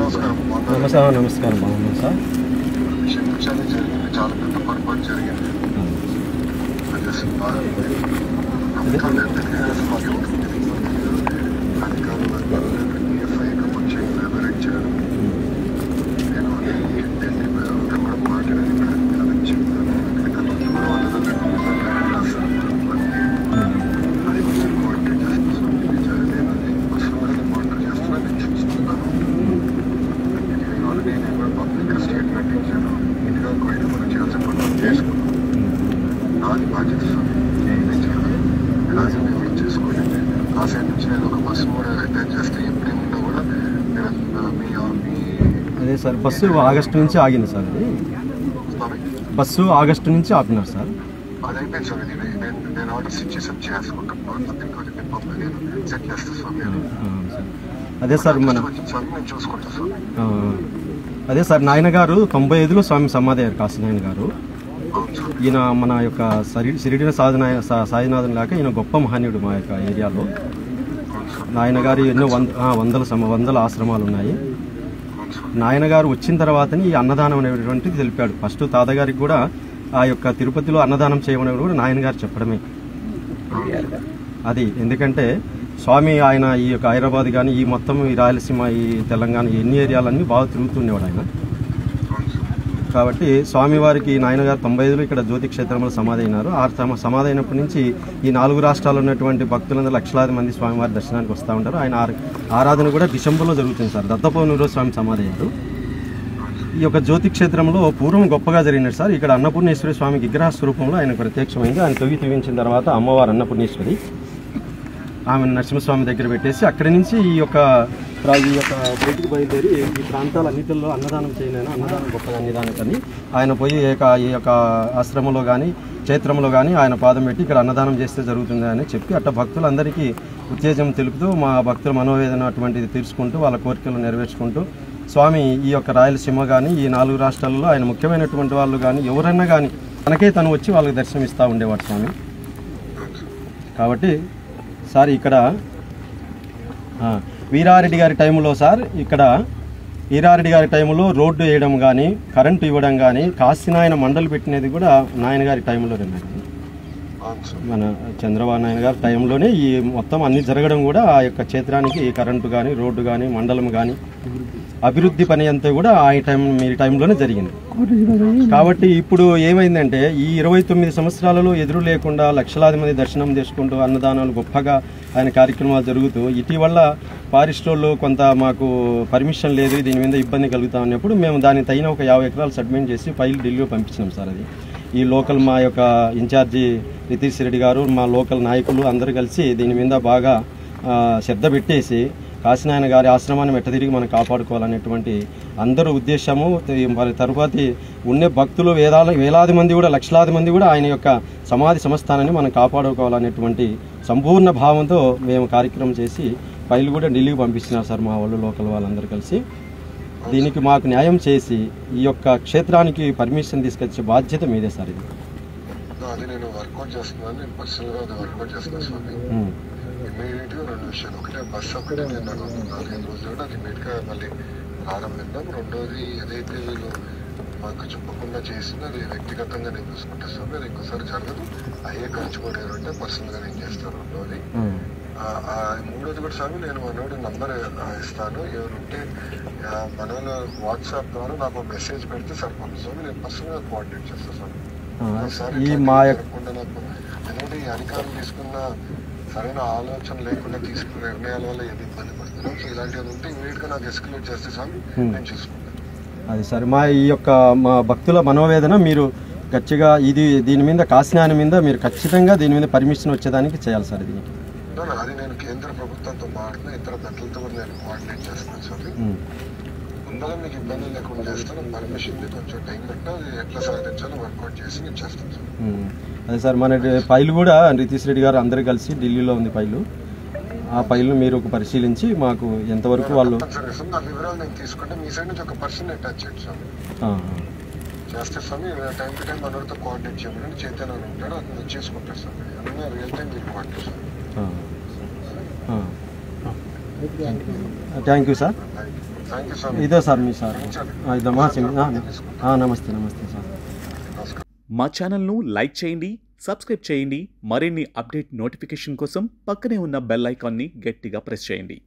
నమస్కారం బాగున్నాం సార్. చాలా పెద్ద పొరపాటు జరిగింది. అదే సార్, బస్సు ఆగస్టు నుంచి ఆగింది సార్. అది బస్సు ఆగస్టు నుంచి ఆపినారు సార్. అదే సార్ అదే సార్, నాయన గారు 95లో స్వామి సమాధి అయ్యారు, కాశీ నాయన గారు. ఈయన మన యొక్క షిరిడి సాయినాథన్ లాగా ఈయన గొప్ప మహనీయుడు మా యొక్క ఏరియాలో. నాయన గారు ఎన్నో వందల ఆశ్రమాలు ఉన్నాయి. నాయన గారు వచ్చిన తర్వాతని ఈ అన్నదానం అనేటువంటిది తెలిపాడు. ఫస్ట్ తాతగారికి కూడా ఆ యొక్క తిరుపతిలో అన్నదానం చేయమని కూడా నాయన గారు చెప్పడమే అది. ఎందుకంటే స్వామి ఆయన ఈ యొక్క హైదరాబాద్ కానీ ఈ మొత్తం ఈ రాయలసీమ ఈ తెలంగాణ ఎన్ని ఏరియాలన్నీ బాగా తిరుగుతుండేవాడు ఆయన. కాబట్టి స్వామివారికి నాయన గారు 95లో ఇక్కడ జ్యోతి క్షేత్రంలో సమాధి అయినారు. ఆ సమాధి అయినప్పటి నుంచి ఈ 4 రాష్ట్రాల్లో ఉన్నటువంటి భక్తులందరూ లక్షలాది మంది స్వామివారి దర్శనానికి వస్తూ ఉంటారు. ఆయన ఆరాధన కూడా డిసెంబర్లో జరుగుతుంది సార్. దత్తపౌర్ణమి రోజు స్వామి సమాధి అయ్యారు. ఈ యొక్క జ్యోతి క్షేత్రంలో పూర్వం గొప్పగా జరిగినట్టు సార్. ఇక్కడ అన్నపూర్ణేశ్వరి స్వామి విగ్రహ స్వరూపంలో ఆయన ప్రత్యక్షమైంది. ఆయన తవ్వించిన తర్వాత అమ్మవారు అన్నపూర్ణేశ్వరి ఆమె నరసింహస్వామి దగ్గర పెట్టేసి అక్కడి నుంచి ఈ యొక్క బయటికి బయలుదేరి ఈ ప్రాంతాలన్నింటిలో అన్నదానం చేయలేను, అన్నదానం గొప్పగా అన్నదానం కానీ ఆయన పోయి ఈ యొక్క ఆశ్రమంలో కానీ క్షేత్రంలో కానీ ఆయన పాదం పెట్టి ఇక్కడ అన్నదానం చేస్తే జరుగుతుంది అని చెప్పి అట్లా భక్తులందరికీ ఉత్తేజం తెలుపుతూ మా భక్తుల మనోవేదన అటువంటిది తీర్చుకుంటూ వాళ్ళ కోరికలు నెరవేర్చుకుంటూ స్వామి ఈ యొక్క రాయలసీమ కానీ ఈ 4 రాష్ట్రాలలో ఆయన ముఖ్యమైనటువంటి వాళ్ళు కానీ ఎవరన్నా కానీ తనకే తను వచ్చి వాళ్ళకి దర్శనం ఇస్తూ ఉండేవాడు స్వామి. కాబట్టి సార్ ఇక్కడ వీరారెడ్డి గారి టైంలో సార్, ఇక్కడ వీరారెడ్డి గారి టైంలో రోడ్డు వేయడం కానీ కరెంటు ఇవ్వడం కానీ కాశీనాయన మండలి పెట్టినది కూడా నాయన గారి టైంలోనే. మన చంద్రబాబు నాయుడు గారి టైంలోనే ఈ మొత్తం అన్ని జరగడం కూడా ఆ యొక్క క్షేత్రానికి కరెంటు కానీ రోడ్డు కానీ మండలం కానీ అభివృద్ధి పని అంతా కూడా మీ టైంలోనే జరిగింది. కాబట్టి ఇప్పుడు ఏమైందంటే ఈ 29 సంవత్సరాలలో ఎదురు లేకుండా లక్షలాది మంది దర్శనం చేసుకుంటూ అన్నదానాలు గొప్పగా ఆయన కార్యక్రమాలు జరుగుతూ ఇటీవల ఫారెస్టోళ్ళు కొంత మాకు పర్మిషన్ లేదు, దీని మీద ఇబ్బంది కలుగుతా ఉన్నప్పుడు మేము దానికి తగిన ఒక 50 ఎకరాలు సబ్మిట్ చేసి ఫైల్ ఢిల్లీలో పంపించినాం సార్. అది ఈ లోకల్ మా యొక్క ఇన్ఛార్జి రితీష్ రెడ్డి గారు మా లోకల్ నాయకులు అందరూ కలిసి దీని మీద బాగా శ్రద్ధ పెట్టేసి కాశీనాయన గారి ఆశ్రమాన్ని మెట్టతిరిగి మనం కాపాడుకోవాలనేటువంటి అందరూ ఉద్దేశము. మరి తరువాతి ఉండే భక్తులు వేలాది మంది కూడా లక్షలాది మంది కూడా ఆయన యొక్క సమాధి సంస్థానాన్ని మనం కాపాడుకోవాలనేటువంటి సంపూర్ణ భావంతో మేము కార్యక్రమం చేసి ఫైల్ కూడా ఢిల్లీకి పంపిస్తున్నారు సార్ మా వాళ్ళు లోకల్ వాళ్ళందరూ కలిసి. దీనికి మాకు న్యాయం చేసి ఈ యొక్క క్షేత్రానికి పర్మిషన్ తీసుకొచ్చే బాధ్యత మీదే సార్. ఇది నేను వర్కౌట్ చేస్తున్నాను, నేను పర్సనల్గా వర్కౌట్ చేస్తున్నాను స్వామి. ఇమ్మీడియట్గా 2 విషయాలు, ఒకటే బస్సు ఒకటే నేను నాకు 4-5 రోజులు కూడా అది ఇమ్మీడియట్గా మళ్ళీ ప్రారంభిద్దాం. రెండోది ఏదైతే వీళ్ళు మాకు చెప్పకుండా చేసిందో అది వ్యక్తిగతంగా నేను చూసుకుంటా స్వామి. అది ఇంకోసారి జరగదు. అయ్యే ఖర్చు కూడా ఏమంటే పర్సనల్గా నేను చేస్తాను. రెండోది మూడోది కూడా స్వామి, నేను మనోడు నంబర్ ఇస్తాను, ఎవరుంటే మనలో వాట్సాప్ ద్వారా నాకు మెసేజ్ పెడితే సరిపోతుంది స్వామి. నేను పర్సనల్గా కోఆర్డినేట్ చేస్తాను స్వామి. నాకు ఎందుకంటే ఈ అధికారులు తీసుకున్న సరైన ఆలోచన లేకుండా తీసుకున్న నిర్ణయాల వల్ల ఏది ఇబ్బంది పడుతున్నాం. సో ఇలాంటివి ఉంటే ఇమీడియట్ గా నాకు ఎస్కలేట్ చేస్తే స్వామి నేను చూసుకుంటాను. అది సరే, మా భక్తుల మనోవేదన మీరు గట్టిగా దీని మీద కాశీనాయన మీద మీరు ఖచ్చితంగా దీని మీద పర్మిషన్ వచ్చేదానికి చేయాలి సార్. దీనికి అది నేను కేంద్ర ప్రభుత్వంతో మాట్లాడిన ఇతర పెద్దలతో కూడా నేను కోఆర్డినేట్ చేస్తున్నాను సార్. ముందుగా మీకు ఇబ్బంది లేకుండా చేస్తాను. పర్మిషన్ కొంచెం టైం పెట్టా అది ఎట్లా సాధించాలో వర్కౌట్ చేసి నేను చేస్తాను సార్. అదే సార్, మన ఫైల్ కూడా రితీష్ రెడ్డి గారు అందరూ కలిసి ఢిల్లీలో ఉంది ఫైలు. ఆ ఫైల్ను మీరు పరిశీలించి మాకు ఎంతవరకు వాళ్ళు వివరాలు నేను తీసుకుంటే మీ సైడ్ నుంచి ఒక పర్సన్ అటాచ్ చేయండి సార్. చేస్తే స్వామి టైం టు టైం మనతో కోఆర్డినేట్ చేయమని చైతన్య ఉంటాడు, అతను చేసుకుంటారు సార్. అన్నీ రియల్ టైం మీరు coordinate thank you sir. Thank you sir. ఇదో సార్ మీ సార్ ఇదో మా నమస్తే నమస్తే సార్. మా ఛానల్ను లైక్ చేయండి, సబ్స్క్రైబ్ చేయండి. మరిన్ని అప్డేట్ నోటిఫికేషన్ కోసం పక్కనే ఉన్న బెల్ ఐకాన్ని గట్టిగా ప్రెస్ చేయండి.